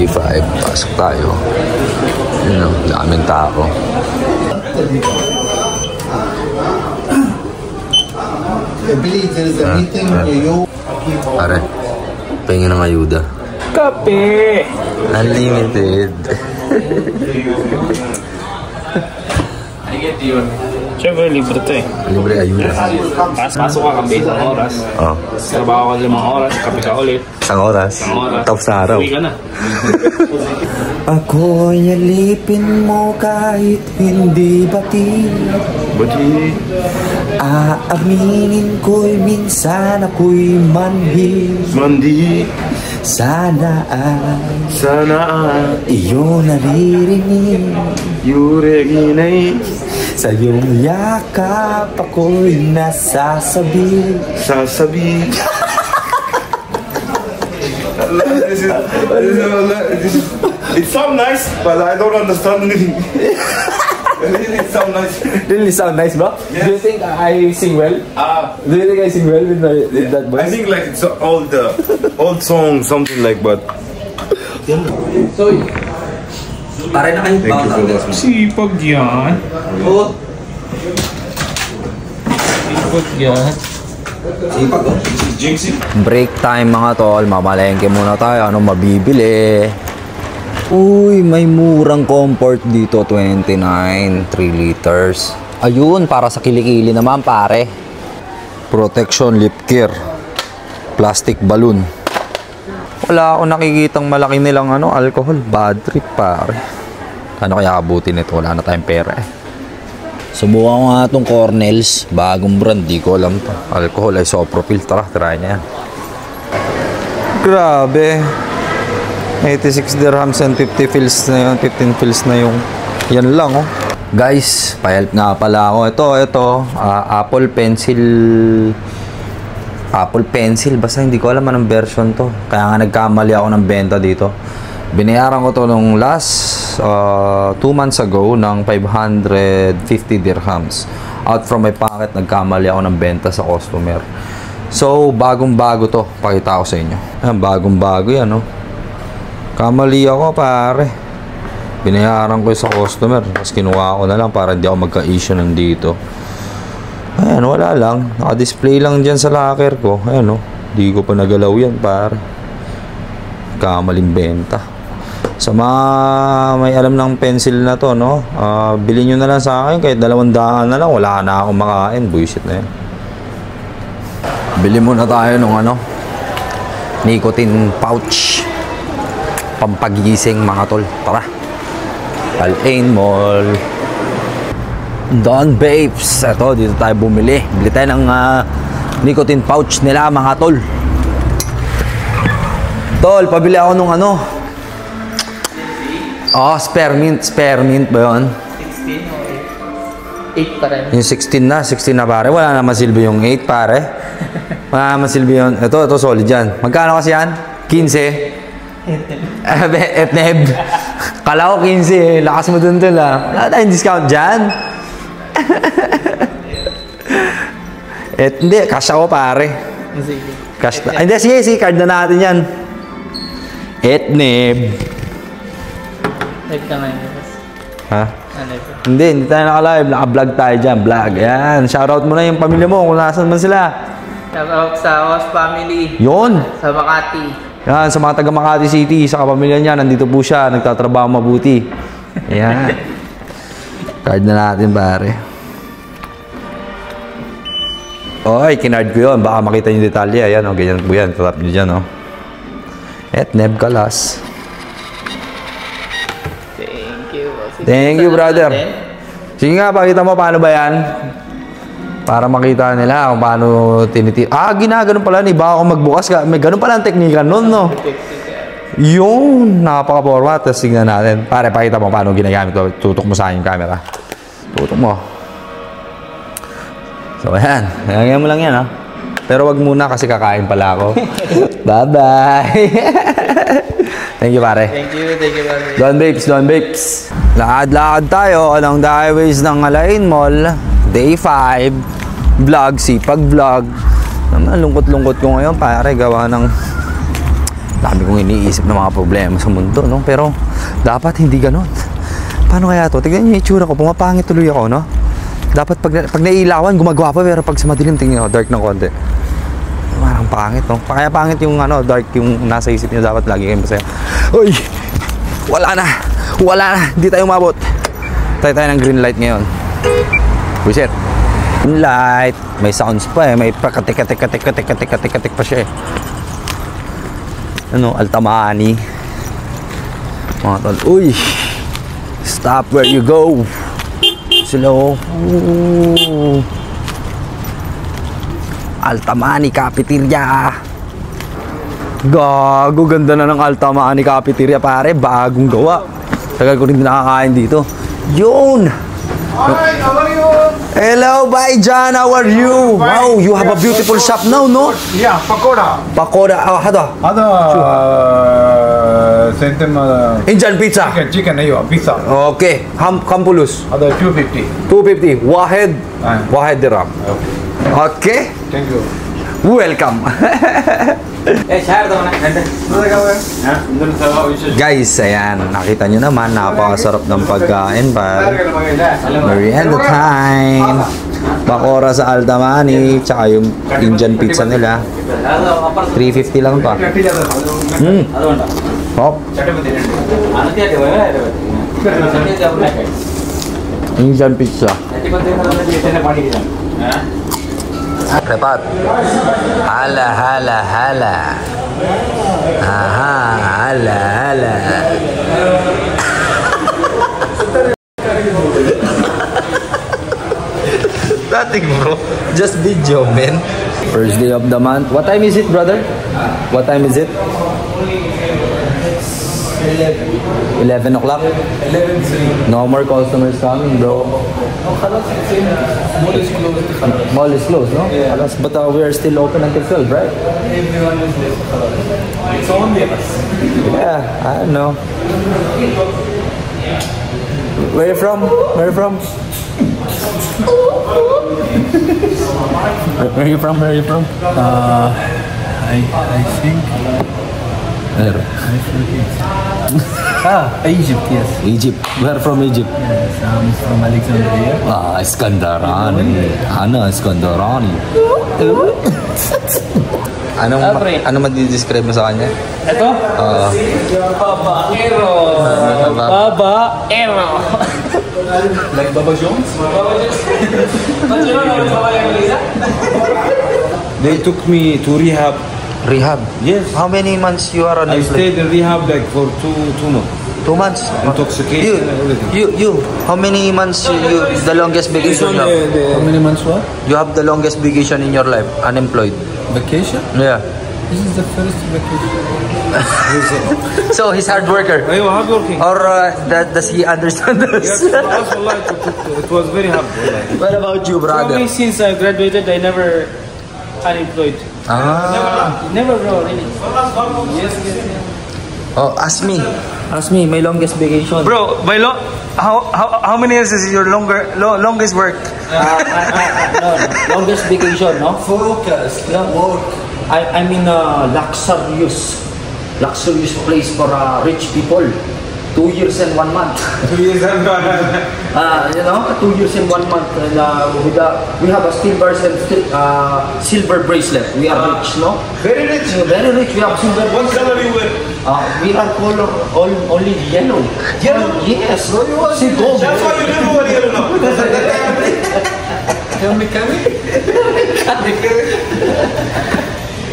Day 5, pasok tayo. Yun o, daming tao. Pare, pahingin ng ayuda. Kape! Unlimited. Siyempre, libre to eh. Libre ayuda. Pasok ka kape, 1 oras. Oh. Trabaho ka 5 oras, kape ka ulit. 1 oras? 1 oras. Tapos na araw. Uwi ka na. Ako'y alipin mo kahit hindi bati. Bati. Aaminin ko'y minsan ako'y manhi. Mandi. Sana ay iyo naririnig. Yureginay. Sa iyong yakap ako'y nasasabi. It sounds nice, but I don't understand anything. It sounds nice. Really sound nice, bro? Yes. Do you think I sing well? Do you think I sing well with that voice? I think like it's old song, something like, but. So, pare na kayo Thank you so much. Sipag yan. Oo. Sipag yan. Sipag, oh. Jinxie. Break time mga tol, mamalengke muna tayo. Anong mabibili? Uy, may murang comfort dito, 29, 3 liters. Ayun, para sa kilikili naman pare. Protection lip care. Plastic balloon. Wala akong nakikitang malaki nilang alcohol. Bad trip pare. Ano kaya abutin nito? Wala na tayong pera eh. Subukan ko nga itong Cornell's. Bagong brand, di ko alam to. Alcohol ay isopropyl. Tara, try niya yan. Grabe. 86 dirhams and 50 fills na yun. 15 fills na yung yan lang oh. Guys, pa-help nga pala ako. Ito Apple Pencil. Basta hindi ko alam anong version to. Kaya nga nagkamali ako ng benta dito. Binayaran ko to nung last 2 months ago ng 550 dirhams. Out from my pocket, nagkamali ako ng benta sa customer. So, bagong-bago to. Pakita ko sa inyo. Ayan, bagong-bago yan, no? Kamali ako, pare. Binayaran ko sa customer. Tapos kinuha ko na lang para hindi ako magka-issue nandito. Ayan, wala lang. Naka-display lang dyan sa locker ko. Ayan, no? Di ko pa nagalaw yan, pare. Kamaling benta. Sa mga may alam ng pencil na to, no? Bilhin nyo na lang sa akin. Kahit 200 na lang. Wala na akong makain. Bullshit na yan. Bili muna tayo nung nicotine pouch. Pampagising mga tol. Tara. Al-Ain Mall. Don Babes. Ito, dito tayo bumili. Bili tayo ng nicotine pouch nila mga tol. Tol, pabili ako nung spearmint ba yun? 16 o 8 pa rin. Yung 16 na pare. Wala naman silbi yung 8 pare. Wala naman silbi yun. Ito solid yan. Magkano kasi yan? 15. Etneb. Kala ko 15. Lakas mo dun tol ah. Wala tayong discount dyan. Hindi, cash ako pare. Sige. Cash na. Hindi, sige, card na natin yan. Etneb. Live ka ngayon. Ha? Live ka. Hindi tayo naka-live. Naka-vlog tayo dyan. Vlog. Ayan. Shoutout mo na yung pamilya mo kung nasan man sila. Shoutout sa Host Family. Yun. Sa Makati. Yan, sa mga taga Makati City, sa kapamilya niya, nandito po siya, nagtatrabaho mabuti. Ayan. Card na natin, pare. Oy, kinard ko yun. Baka makita yung detalye. Ayan, o, ganyan po yan. Tatap nyo dyan, o. Etneb Kalas. Thank you, brother. Sige nga, pakita mo paano ba yan? Para makita nila kung paano tinitira. Ginaganon pala ni. Baka kung magbukas ka. May ganun pala ang teknika nun, no? Yun. Napaka-format. Tapos tingnan natin. Pare, pakita mo paano ginagamit ito. Tutok mo sa akin yung camera. Tutok mo. So, ayan. Ayan mo lang yan, ha? Pero wag muna kasi kakain pala ako. Bye-bye. Thank you, pare. Thank you, pare. Don Babes. Lakad-lakad tayo along the highways ng Al-Ain Mall. Day 5. Vlog, sipag vlog. Naman, lungkot-lungkot ko ngayon, pare. Gawa ng Dami kong iniisip na mga problema sa mundo, no? Pero dapat hindi ganun. Paano kaya to? Tignan niyo yung itsura ko, pumapangit tuloy ako, no? Dapat pag nailawan, gumagawa pa, pero pag sa madilim, tingin ako, dark ng konti. Parang pangit, no? Kaya pangit yung dark, yung nasa isip niyo, dapat lagi kayong masaya. Uy! Wala na! Wala na! Hindi tayo umabot. Tayo ng green light ngayon. Reset. Green light. May sounds pa eh. May pakatik-katik-katik-katik-katik-katik pa siya eh. Ano? Altamani. Mga tol. Uy! Stop where you go. Slow. Ooh. Altamani Cafeteria. Gago, ganda na ng Altamani Cafeteria, pare. Bagong gawa. Tagal ko rin nakakain dito. Yun! Alright, how are you? Hello, bye John. How are you? Wow, you have a beautiful shop now, no? Yeah, pakoda. Pakoda. Hado. Send them Indian pizza. chicken, pizza. Okay. Kampulus. 250. 250. Wahed. Wahed dirham. Okay. Thank you. Welcome. Guys, ayan, nakita nyo naman, napakasarap ng pagkain pa. Merienda time. Pakora sa Altamani, tsaka yung Indian pizza nila. 350 lang pa. Hop. Indian pizza. Repat. Hala, hala, hala. Aha, hala, hala. Nothing, bro. Just video, man. First day of the month. What time is it, brother? What time is it? 11 o'clock? 11:03. No more customers coming, bro. Mall is closed, no? Yeah. But we are still open until 12, right? Everyone is late. It's only us. Yeah, I don't know. Where are you from? Where are you from? Where are you from? Where are you from? I think Egypt, yes. Egypt. Where from Egypt? Yes, I'm from Alexandria. Iskandarani. Ana, Iskandarani. Ano madidescribe mo sa kanya? Ito? Babaero. Babaero. Like Baba Jones? They took me to rehab. Rehab? Yes. How many months you are on I this stayed in rehab like for two months. 2 months? Intoxication and everything. You, how many months the longest vacation you have? How many months what? You have the longest vacation in your life, unemployed. Vacation? Yeah. This is the first vacation. So he's hard worker. Are you hardworking? Or does he understand us? Yes, it was very hard. What about you, brother? Since I graduated, I never unemployed. Never, bro, really. Yes. Oh, ask me. Ask me, my longest vacation. Bro, how many years is your longest work? No, longest vacation, no? Focus, work. I'm in a luxurious place for rich people. 2 years and 1 month. 2 years and 1 month. 2 years and 1 month. And we have a silver bracelet. We are rich, no? Very rich. Very rich. We have silver. What color you wear? We are color only yellow. Yellow? Yes. So you want gold. That's why you never wear yellow now. Tell me,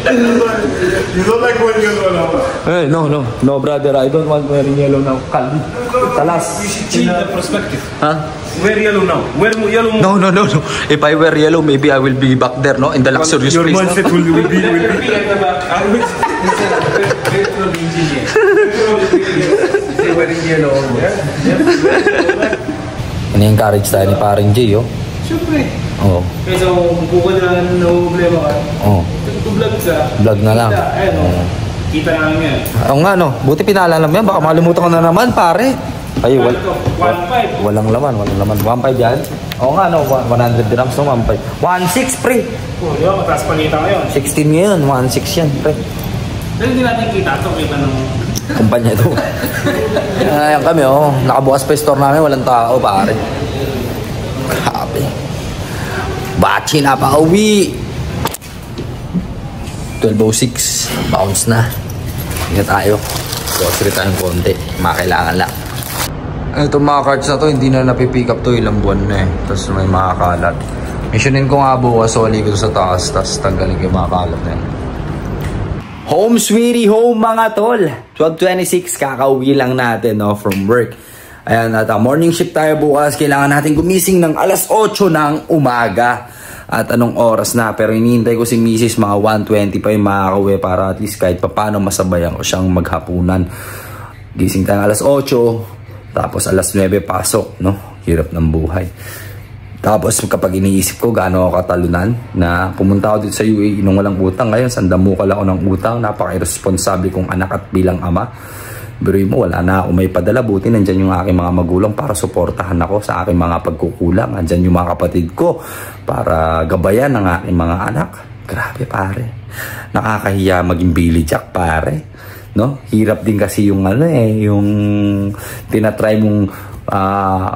You don't like wearing yellow now? Hey, no, brother. I don't want wearing yellow now. Kalbi. Talas. You should change the perspective. Huh? Wear yellow now. Wear yellow more. No. If I wear yellow, maybe I will be back there, no? In the luxurious Your place. mindset will be. Petrol engineer. They wearing yellow almost. Ini-encourage tayo ni paring Jay, oh. Siyempre. Oo. Kaysa kung bukod na problema ka, Oo. vlog sa... Vlog na lang. Ayun, kita na lang yan. Oo nga, no. Buti pinaalala mo yan. Baka malimutan ko na naman, pare. Ay, 1.5. walang laman. 1.5 yan. Oo nga, no. 100 dirhams, no. 1.5. 1.6, pre. Oh, yun, mataas panita ngayon. 16 ngayon. 1.6 yan, pre. Pero hindi natin kita ito, kita nung... Kumpanya ito. Ayan kami, oh. Nakabukas pa yung store namin, walang tao, pare. Grabe. Bachi na pa uwi. 12:06. Bounce na. Ingat tayo. Grocery tayong konti. Makailangan lang. Itong mga cards na to, hindi na napipick up to. Ilang buwan na eh. Tapos may mga kalat. Missionin ko nga bukas. Soli ko sa taas. Tapos tanggalin ko yung mga kalat na yun. Home sweetie home mga tol. 12:26. Kakauwi lang natin, no, from work. Ayan, at morning shift tayo bukas. Kailangan natin gumising ng alas 8 ng umaga. At anong oras na, pero hinihintay ko si Mrs. mga 1:20 pa yung makakauwi para at least kahit paano masabayan ko siyang maghapunan. Gising tayo alas 8, tapos alas 9 pasok, no? Hirap ng buhay. Tapos kapag iniisip ko gaano ako katalunan na pumunta ako dito sa UAE nung walang utang, ngayon sandamukal ako ng utang, napaka-irresponsible kong anak at bilang ama. Biruin mo, wala na ako may padala. Buti nandyan yung aking mga magulang para suportahan ako sa aking mga pagkukulang. Nandyan yung mga kapatid ko para gabayan ng aking mga anak. Grabe pare. Nakakahiya maging Billy Jack pare. No? Hirap din kasi yung yung tinatry mong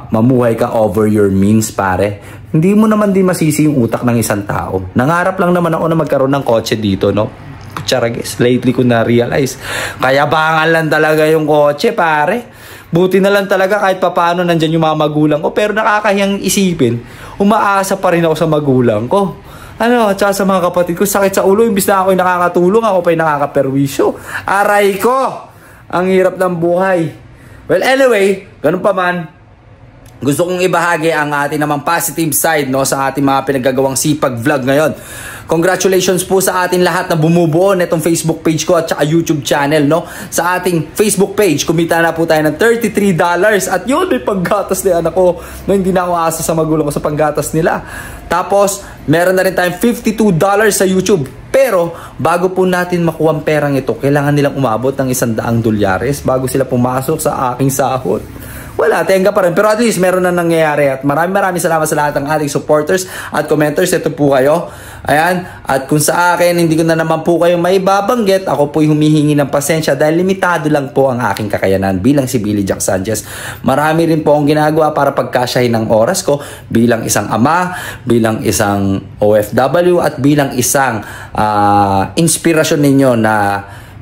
mamuhay ka over your means pare. Hindi mo naman din masisi yung utak ng isang tao. Nangarap lang naman ako na magkaroon ng kotse dito, no? Charagis, lately ko na-realize. Kaya bangal lang talaga yung kotse, pare. Buti na lang talaga kahit papaano nandyan yung mga magulang ko. Pero nakakahiyang isipin, umaasa pa rin ako sa magulang ko. At saka sa mga kapatid ko, sakit sa ulo. Imbis na ako'y nakakatulong, ako pa'y nakakaperwisyo. Aray ko! Ang hirap ng buhay. Well, anyway, ganun pa man, gusto kong ibahagi ang ating namang positive side, no, sa ating mga pinagagawang sipag vlog ngayon. Congratulations po sa ating lahat na bumubuo nitong Facebook page ko at saka YouTube channel, no. Sa ating Facebook page, kumita na po tayo ng $33 at yun, may panggatas na anak ko. No, hindi na ako asa sa magulang ko sa panggatas nila. Tapos, meron na rin tayong $52 sa YouTube. Pero, bago po natin makuha ang perang ito, kailangan nilang umabot ng $100 bago sila pumasok sa aking sahod. Wala, tenga pa rin. Pero at least meron na nangyayari. At maraming salamat sa lahat ng ating supporters at commenters. Ito po kayo. Ayan. At kung sa akin, hindi ko na naman po kayong maibabanggit. Ako po'y humihingi ng pasensya dahil limitado lang po ang aking kakayanan bilang si Billy Jack Sanchez. Marami rin po akong ginagawa para pagkasyahin ng oras ko bilang isang ama, bilang isang OFW at bilang isang inspirasyon ninyo na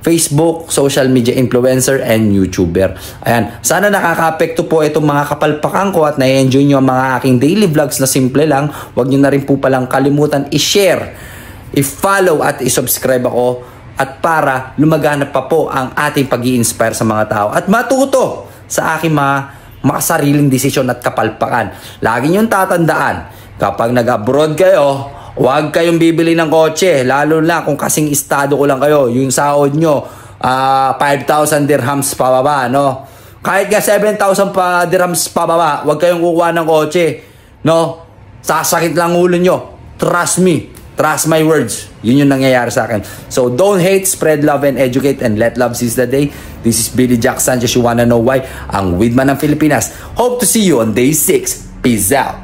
Facebook, social media influencer, and YouTuber. Ayan. Sana nakaka-apekto po itong mga kapalpakan ko at na-enjoy nyo ang mga aking daily vlogs na simple lang. Huwag nyo na rin po palang kalimutan i-share, i-follow at i-subscribe ako at para lumaganap pa po ang ating pag-i-inspire sa mga tao at matuto sa aking mga makasariling desisyon at kapalpakan. Lagi nyo tatandaan, kapag nag-abroad kayo, huwag kayong bibili ng kotse, lalo na kung kasing estado ko lang kayo, yung sahod nyo, 5,000 dirhams pababa, no? Kahit nga 7,000 pa dirhams pababa, huwag kayong kukuha ng kotse, no? Sasakit lang ulo nyo. Trust me. Trust my words. Yun yung nangyayari sa akin. So, don't hate, spread love, and educate, and let love seize the day. This is Billy Jack Sanchez. You wanna know why? Ang Weedman ng Pilipinas. Hope to see you on day 6. Peace out.